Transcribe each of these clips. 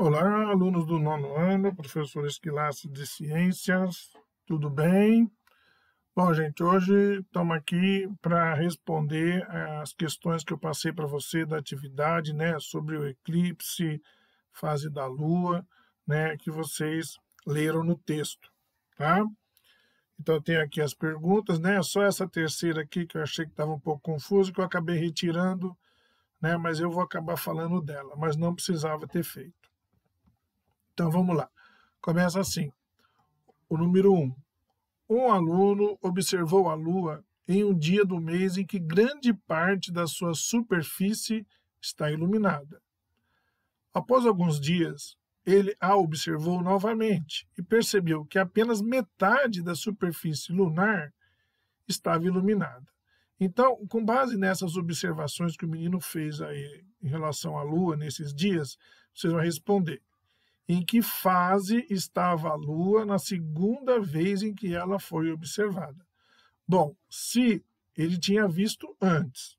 Olá, alunos do nono ano, professor Esquilace de Ciências, tudo bem? Bom, gente, hoje estamos aqui para responder as questões que eu passei para você da atividade, né, sobre o eclipse, fase da Lua, né, que vocês leram no texto, tá? Então, eu tenho aqui as perguntas, né, só essa terceira aqui que eu achei que estava um pouco confuso, que eu acabei retirando, né, mas eu vou acabar falando dela, mas não precisava ter feito. Então, vamos lá. Começa assim. O número 1. Um aluno observou a Lua em um dia do mês em que grande parte da sua superfície está iluminada. Após alguns dias, ele a observou novamente e percebeu que apenas metade da superfície lunar estava iluminada. Então, com base nessas observações que o menino fez aí em relação à Lua nesses dias, vocês vão responder. Em que fase estava a Lua na segunda vez em que ela foi observada? Bom, se ele tinha visto antes,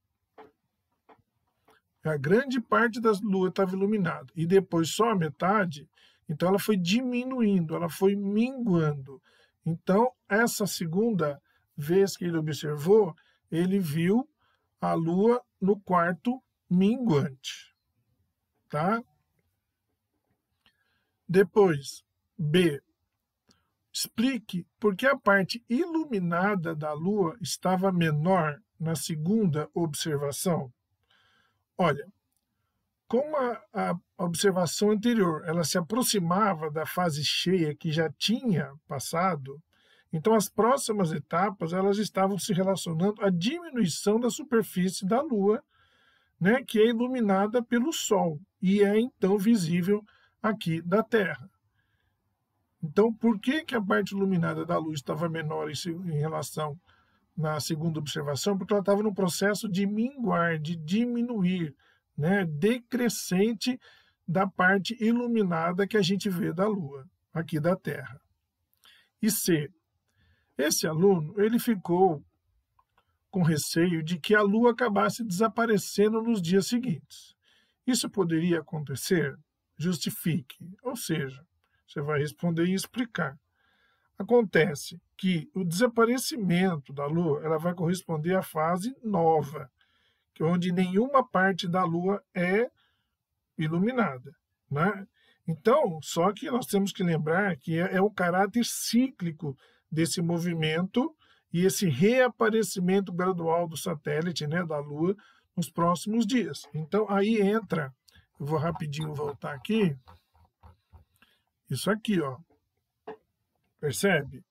a grande parte da Lua estava iluminada, e depois só a metade, então ela foi diminuindo, ela foi minguando. Então, essa segunda vez que ele observou, ele viu a Lua no quarto minguante, tá? Depois, B. Explique por que a parte iluminada da Lua estava menor na segunda observação. Olha, como a observação anterior ela se aproximava da fase cheia que já tinha passado, então as próximas etapas elas estavam se relacionando à diminuição da superfície da Lua, né, que é iluminada pelo Sol e é então visível aqui da Terra. Então, por que a parte iluminada da luz estava menor em relação na segunda observação? Porque ela estava no processo de minguar, de diminuir, né, decrescente da parte iluminada que a gente vê da Lua, aqui da Terra. E C. Esse aluno, ele ficou com receio de que a Lua acabasse desaparecendo nos dias seguintes. Isso poderia acontecer? Justifique, ou seja, você vai responder e explicar. Acontece que o desaparecimento da Lua ela vai corresponder à fase nova, que é onde nenhuma parte da Lua é iluminada, né? Então, só que nós temos que lembrar que é o caráter cíclico desse movimento e esse reaparecimento gradual do satélite, né, da Lua, nos próximos dias. Então, aí entra, eu vou rapidinho voltar aqui, isso aqui, ó. Percebe?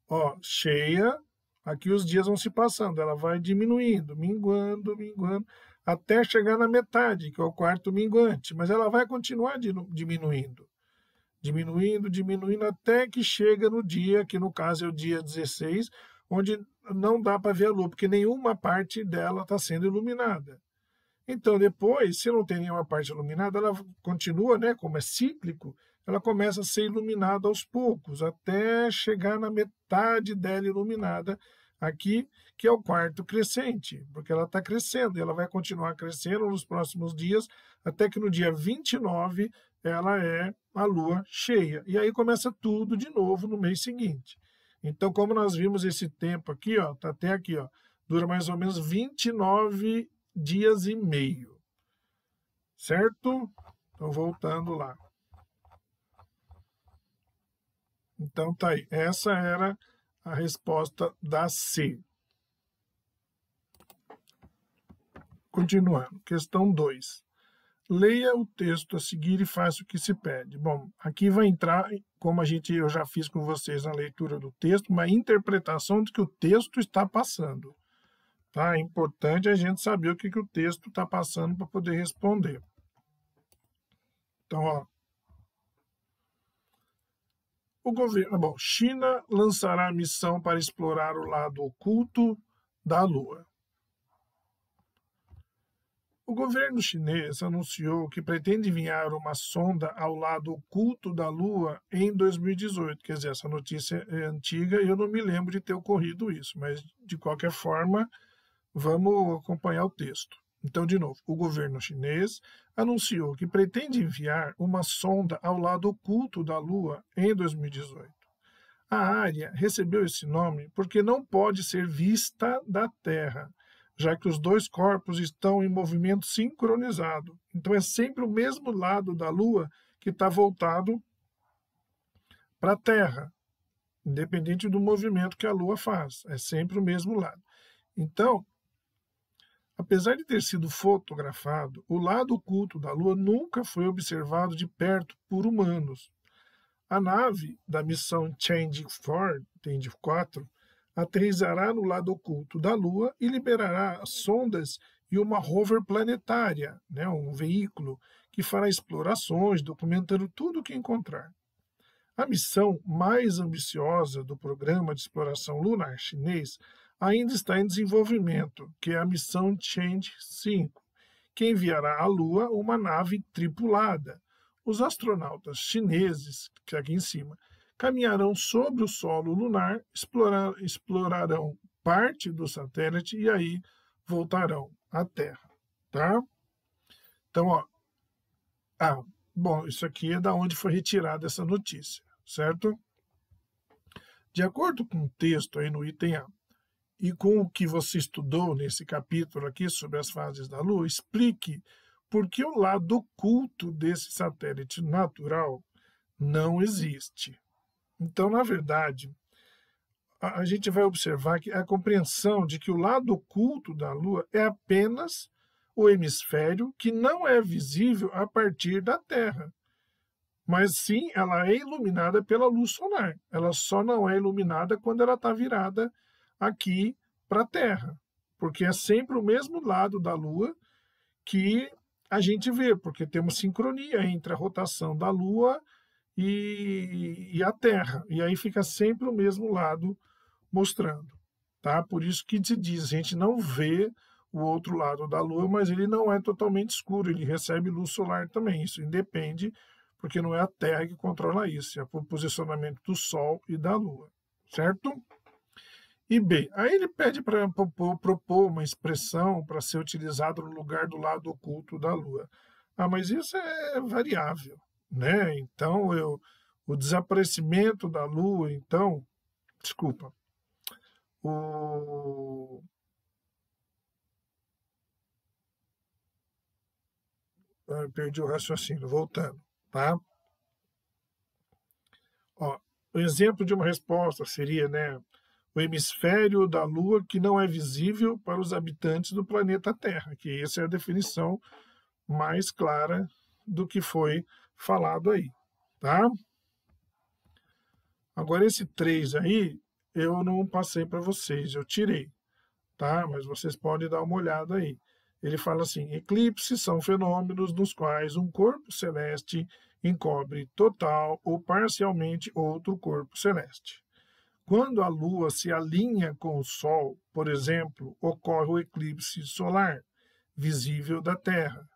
Ó, cheia, aqui os dias vão se passando, ela vai diminuindo, minguando, minguando, até chegar na metade, que é o quarto minguante, mas ela vai continuar diminuindo, diminuindo, diminuindo, até que chega no dia, que no caso é o dia 16, onde não dá para ver a Lua, porque nenhuma parte dela está sendo iluminada. Então, depois, se não tem nenhuma parte iluminada, ela continua, né, como é cíclico, ela começa a ser iluminada aos poucos, até chegar na metade dela iluminada aqui, que é o quarto crescente, porque ela está crescendo, e ela vai continuar crescendo nos próximos dias, até que no dia 29 ela é a lua cheia. E aí começa tudo de novo no mês seguinte. Então, como nós vimos esse tempo aqui, ó, tá até aqui, ó, dura mais ou menos 29 dias e meio, certo? Então, voltando lá. Então, tá aí. Essa era a resposta da C. Continuando. Questão 2. Leia o texto a seguir e faça o que se pede. Bom, aqui vai entrar, como eu já fiz com vocês na leitura do texto, uma interpretação do que o texto está passando. Tá? É importante a gente saber o que o texto está passando para poder responder. Então, ó. O governo, bom, China lançará missão para explorar o lado oculto da Lua. O governo chinês anunciou que pretende enviar uma sonda ao lado oculto da Lua em 2018. Quer dizer, essa notícia é antiga e eu não me lembro de ter ocorrido isso, mas de qualquer forma, vamos acompanhar o texto. Então, de novo, o governo chinês anunciou que pretende enviar uma sonda ao lado oculto da Lua em 2018. A área recebeu esse nome porque não pode ser vista da Terra, já que os dois corpos estão em movimento sincronizado. Então, é sempre o mesmo lado da Lua que está voltado para a Terra, independente do movimento que a Lua faz. É sempre o mesmo lado. Então, apesar de ter sido fotografado, o lado oculto da Lua nunca foi observado de perto por humanos. A nave da missão Change 4 aterrissará no lado oculto da Lua e liberará sondas e uma rover planetária, um veículo que fará explorações, documentando tudo o que encontrar. A missão mais ambiciosa do programa de exploração lunar chinês ainda está em desenvolvimento, que é a missão Change 5, que enviará à Lua uma nave tripulada. Os astronautas chineses, que aqui em cima, caminharão sobre o solo lunar, explorarão parte do satélite e aí voltarão à Terra, tá? Então, bom, isso aqui é da onde foi retirada essa notícia, certo? De acordo com o texto aí no item A, e com o que você estudou nesse capítulo aqui sobre as fases da Lua, explique por que o lado oculto desse satélite natural não existe. Então, na verdade, a gente vai observar que a compreensão de que o lado oculto da Lua é apenas o hemisfério que não é visível a partir da Terra. Mas sim, ela é iluminada pela luz solar. Ela só não é iluminada quando ela está virada aqui para a Terra, porque é sempre o mesmo lado da Lua que a gente vê, porque tem uma sincronia entre a rotação da Lua e a Terra, e aí fica sempre o mesmo lado mostrando, tá? Por isso que se diz, a gente não vê o outro lado da Lua, mas ele não é totalmente escuro, ele recebe luz solar também, isso independe, porque não é a Terra que controla isso, é o posicionamento do Sol e da Lua, certo? E B, aí ele pede para propor uma expressão para ser utilizada no lugar do lado oculto da Lua. Mas isso é variável, né? Então, o desaparecimento da Lua, então, desculpa, perdi o raciocínio, voltando, tá? O exemplo de uma resposta seria, o hemisfério da Lua que não é visível para os habitantes do planeta Terra, que essa é a definição mais clara do que foi falado aí, tá? Agora, esse 3 aí, eu não passei para vocês, eu tirei, tá? Mas vocês podem dar uma olhada aí. Ele fala assim: eclipses são fenômenos nos quais um corpo celeste encobre total ou parcialmente outro corpo celeste. Quando a Lua se alinha com o Sol, por exemplo, ocorre o eclipse solar, visível da Terra.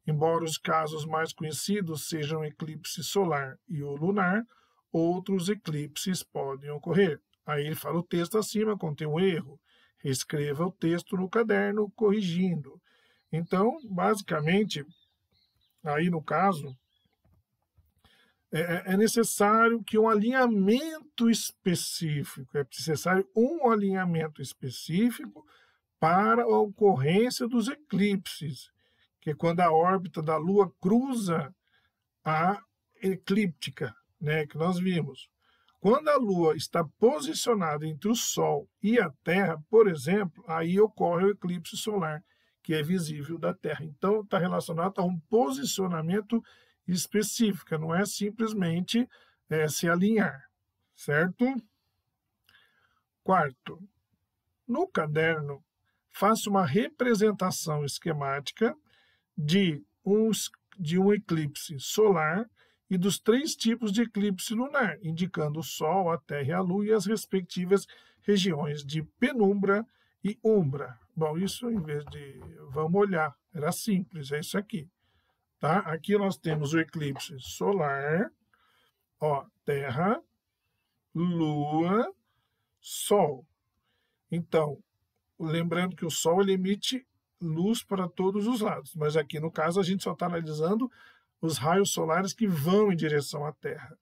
Embora os casos mais conhecidos sejam o eclipse solar e o lunar, outros eclipses podem ocorrer. Aí ele fala: o texto acima contém um erro. Reescreva o texto no caderno, corrigindo. Então, basicamente, aí no caso, é necessário que um alinhamento específico, é necessário um alinhamento específico para a ocorrência dos eclipses, que é quando a órbita da Lua cruza a eclíptica, que nós vimos. Quando a Lua está posicionada entre o Sol e a Terra, por exemplo, aí ocorre o eclipse solar, que é visível da Terra. Então, está relacionado a um posicionamento específico, não é simplesmente se alinhar, certo? Quarto, no caderno, faça uma representação esquemática de um eclipse solar e dos 3 tipos de eclipse lunar, indicando o Sol, a Terra e a Lua e as respectivas regiões de penumbra e umbra. Bom, isso em vez de vamos olhar, era simples, é isso aqui. Tá? Aqui nós temos o eclipse solar, Terra, Lua, Sol. Então, lembrando que o Sol ele emite luz para todos os lados, mas aqui no caso a gente só está analisando os raios solares que vão em direção à Terra.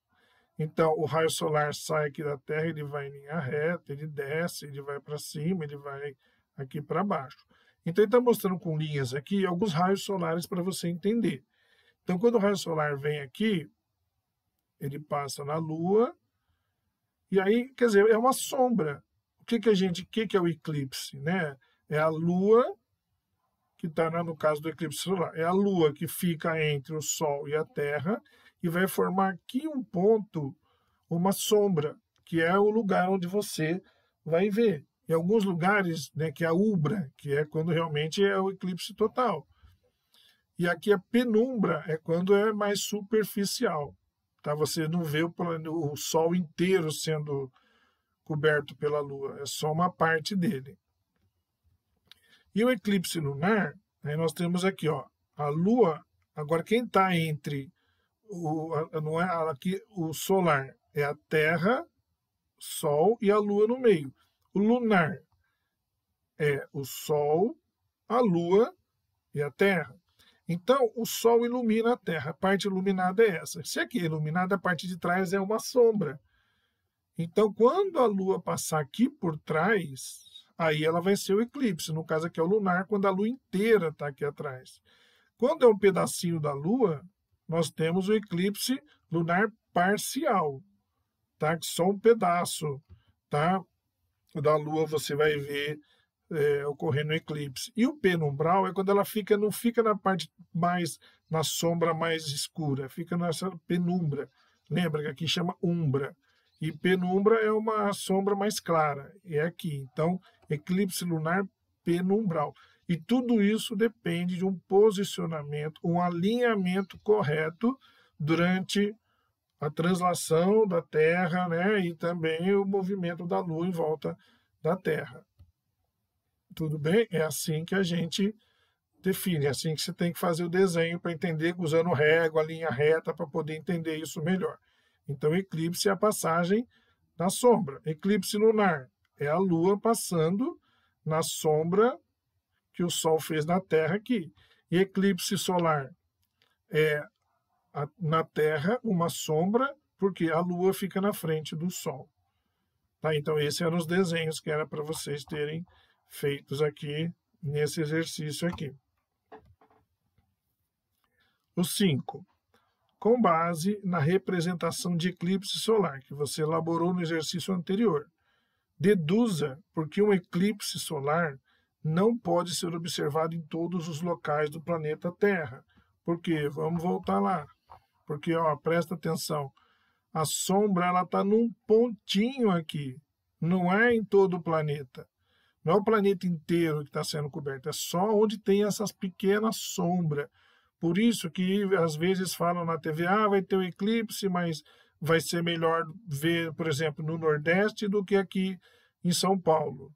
Então, o raio solar sai aqui da Terra, ele vai em linha reta, ele desce, ele vai para cima, ele vai aqui para baixo. Então, ele está mostrando com linhas aqui alguns raios solares para você entender. Então, quando o raio solar vem aqui, ele passa na Lua, e aí, quer dizer, é uma sombra. O que é o eclipse, né? É a Lua, que está no caso do eclipse solar, é a Lua que fica entre o Sol e a Terra, e vai formar aqui um ponto, uma sombra, que é o lugar onde você vai ver. Em alguns lugares, né, que é a umbra, que é quando realmente é o eclipse total. E aqui a penumbra é quando é mais superficial. Tá? Você não vê o Sol inteiro sendo coberto pela Lua, é só uma parte dele. E o eclipse lunar, aí nós temos aqui, ó, a Lua. Agora, quem está entre não é aqui o solar, é a Terra, Sol e a Lua no meio. O lunar é o Sol, a Lua e a Terra. Então, o Sol ilumina a Terra, a parte iluminada é essa. Se aqui é iluminada, a parte de trás é uma sombra. Então, quando a Lua passar aqui por trás, aí ela vai ser o eclipse. No caso aqui é o lunar, quando a Lua inteira está aqui atrás. Quando é um pedacinho da Lua, nós temos o eclipse lunar parcial, tá? Só um pedaço, tá? Da Lua você vai ver ocorrendo o eclipse. E o penumbral é quando ela não fica na parte mais, na sombra mais escura, fica nessa penumbra. Lembra que aqui chama umbra. E penumbra é uma sombra mais clara, é aqui. Então, eclipse lunar penumbral. E tudo isso depende de um posicionamento, um alinhamento correto durante a translação da Terra, né, e também o movimento da Lua em volta da Terra. Tudo bem? É assim que a gente define, é assim que você tem que fazer o desenho para entender, usando régua, linha reta, para poder entender isso melhor. Então, eclipse é a passagem na sombra. Eclipse lunar é a Lua passando na sombra que o Sol fez na Terra aqui. E eclipse solar é na Terra uma sombra, porque a Lua fica na frente do Sol. Tá? Então, esses eram os desenhos que era para vocês terem feitos aqui nesse exercício aqui. O 5. Com base na representação de eclipse solar que você elaborou no exercício anterior, deduza porque um eclipse solar não pode ser observado em todos os locais do planeta Terra. Por quê? Vamos voltar lá. Porque, ó, presta atenção, a sombra ela está num pontinho aqui, não é em todo o planeta. Não é o planeta inteiro que está sendo coberto, é só onde tem essas pequenas sombras. Por isso que às vezes falam na TV, vai ter um eclipse, mas vai ser melhor ver, por exemplo, no Nordeste do que aqui em São Paulo.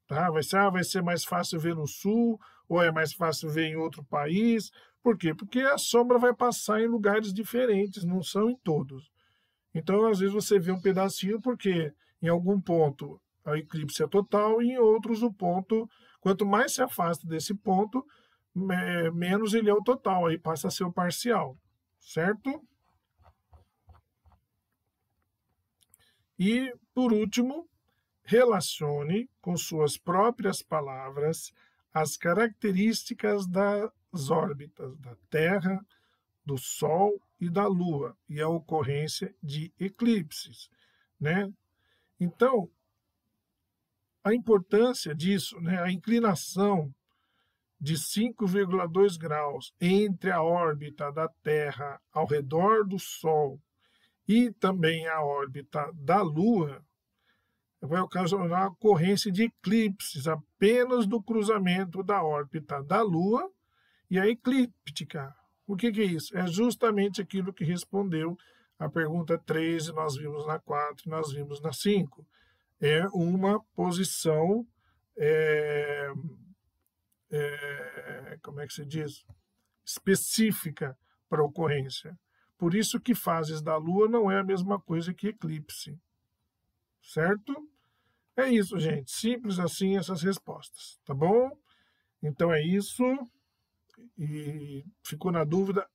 Tá? Vai ser mais fácil ver no Sul, ou é mais fácil ver em outro país. Por quê? Porque a sombra vai passar em lugares diferentes, não são em todos. Então, às vezes, você vê um pedacinho porque em algum ponto a eclipse é total e em outros o ponto, quanto mais se afasta desse ponto, menos ele é o total, aí passa a ser o parcial, certo? E, por último, relacione com suas próprias palavras as características das órbitas da Terra, do Sol e da Lua e a ocorrência de eclipses, né? Então, a importância disso, né, a inclinação de 5,2 graus entre a órbita da Terra ao redor do Sol e também a órbita da Lua, vai ocasionar a ocorrência de eclipses apenas do cruzamento da órbita da Lua e a eclíptica. O que é isso? É justamente aquilo que respondeu a pergunta 13, nós vimos na 4 e nós vimos na 5. É uma posição, como é que se diz? Específica para a ocorrência. Por isso que fases da Lua não é a mesma coisa que eclipse. Certo? É isso, gente. Simples assim essas respostas, tá bom? Então é isso, e ficou na dúvida,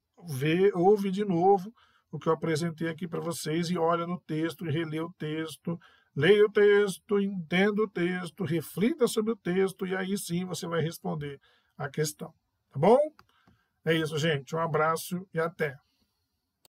ouve de novo o que eu apresentei aqui para vocês e olha no texto e relê o texto, leia o texto, entenda o texto, reflita sobre o texto e aí sim você vai responder a questão, tá bom? É isso, gente. Um abraço e até.